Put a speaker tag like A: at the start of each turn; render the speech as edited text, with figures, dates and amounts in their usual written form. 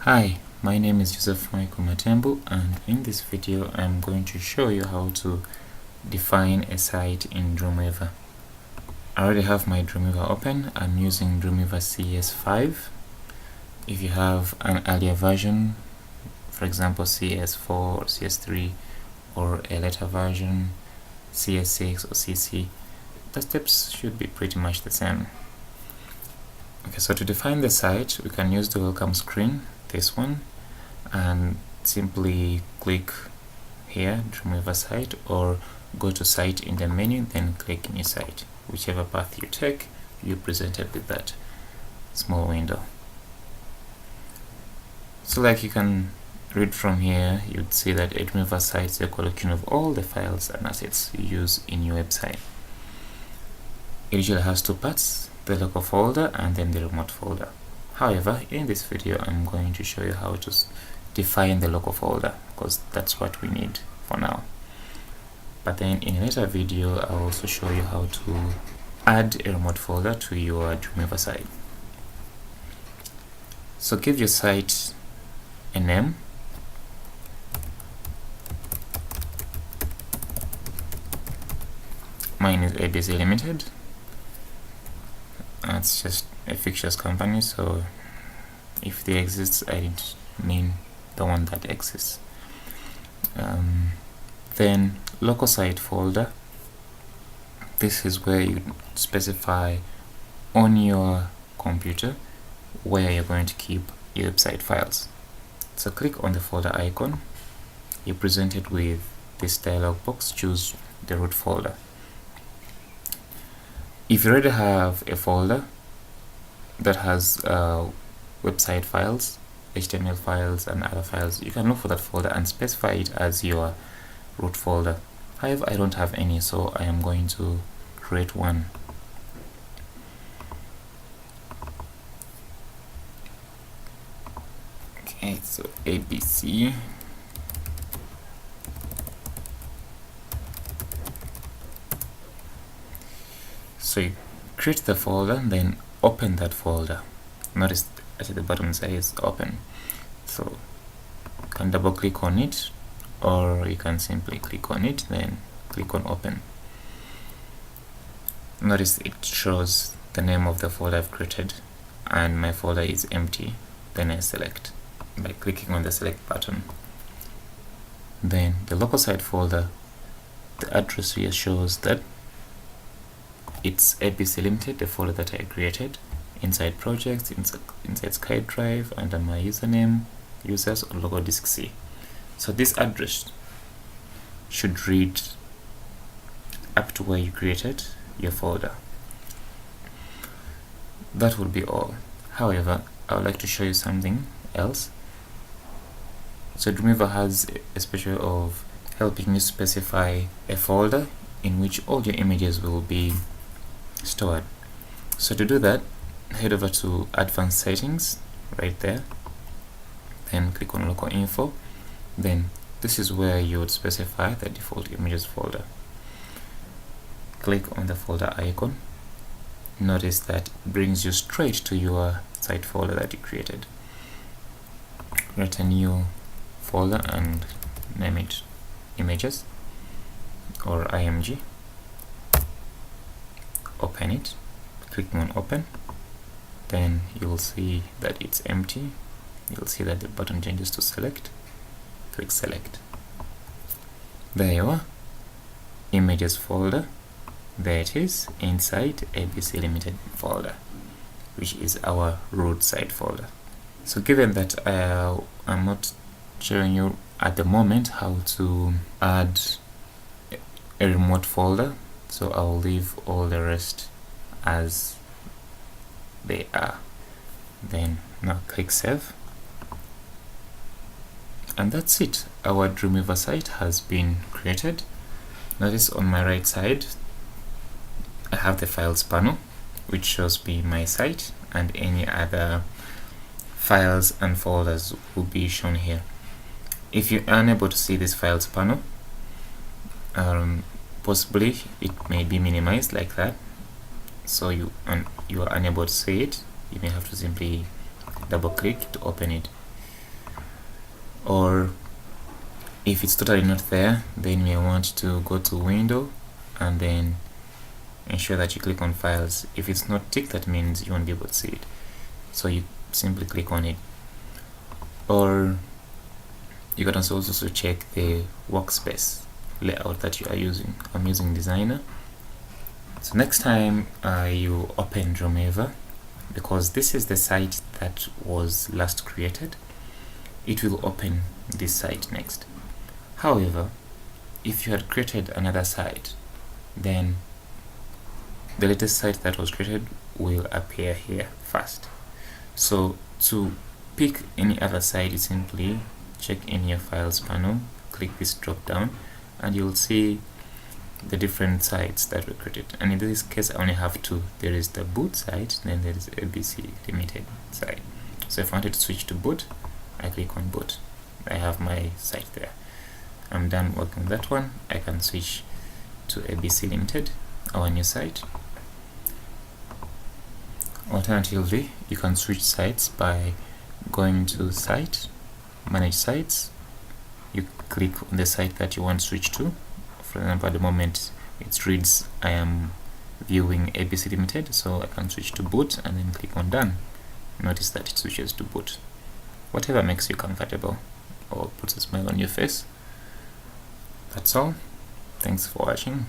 A: Hi, my name is Joseph Michael Matembu, and in this video I'm going to show you how to define a site in Dreamweaver. I already have my Dreamweaver open. I'm using Dreamweaver CS5. If you have an earlier version, for example CS4 or CS3, or a later version CS6 or CC, the steps should be pretty much the same. Okay, so to define the site, we can use the welcome screen, this one, and simply click here, Dreamweaver site, or go to site in the menu, then click new site. Whichever path you take, you're presented with that small window. So like you can read from here, you'd see that a Dreamweaver site is a collection of all the files and assets you use in your website. It usually has two parts, the local folder and then the remote folder. However, in this video I'm going to show you how to define the local folder, because that's what we need for now. But then in a later video I'll also show you how to add a remote folder to your Dreamweaver site. So give your site a name. Mine is ABC Limited. It's just a fictitious company, so if they exist, I didn't mean the one that exists. Then local site folder. This is where you specify on your computer where you're going to keep your website files. So click on the folder icon. You're presented with this dialog box. Choose the root folder. If you already have a folder that has website files, HTML files and other files, you can look for that folder and specify it as your root folder. However, I don't have any, so I am going to create one. Okay, so ABC. So you create the folder, then open that folder. Notice at the bottom it says open. So you can double click on it, or you can simply click on it, then click on open. Notice it shows the name of the folder I've created, and my folder is empty. Then I select by clicking on the select button. Then the local site folder, the address here shows that it's ABC Limited, the folder that I created. Inside projects, inside SkyDrive, under my username, users, or local disk C. So this address should read up to where you created your folder. That would be all. However, I would like to show you something else. So Dreamweaver has a special of helping you specify a folder in which all your images will be stored. So to do that, head over to advanced settings right there, then click on local info. Then this is where you would specify the default images folder. Click on the folder icon. Notice that it brings you straight to your site folder that you created. Create a new folder and name it images or img. Open it. Clicking on open, then you'll see that it's empty. You'll see that the button changes to select. Click select. There you are. Images folder. There it is inside ABC Limited folder, which is our root site folder. So given that I'm not showing you at the moment how to add a remote folder, so I'll leave all the rest as they are. Then now click save, and that's it. Our Dreamweaver site has been created. Notice on my right side I have the files panel, which shows me my site, and any other files and folders will be shown here. If you're unable to see this files panel, possibly it may be minimized like that, so you are unable to see it. You may have to simply double click to open it. Or if it's totally not there, then you may want to go to Window and then ensure that you click on Files. If it's not ticked, that means you won't be able to see it, so you simply click on it. Or you can also check the workspace layout that you are using. I'm using Designer. So next time you open Dreamweaver, because this is the site that was last created, it will open this site next. However, if you had created another site, then the latest site that was created will appear here first. So to pick any other site, you simply check in your files panel, click this drop down, and you'll see the different sites that were created. And in this case, I only have two. There is the boot site, then there is ABC Limited site. So if I wanted to switch to boot, I click on boot. I have my site there. I'm done working that one. I can switch to ABC Limited, our new site. Alternatively, you can switch sites by going to Site, Manage Sites. You click on the site that you want to switch to. For example, at the moment it reads I am viewing ABC Limited, so I can switch to boot and then click on done. Notice that it switches to boot. Whatever makes you comfortable or puts a smile on your face. That's all. Thanks for watching.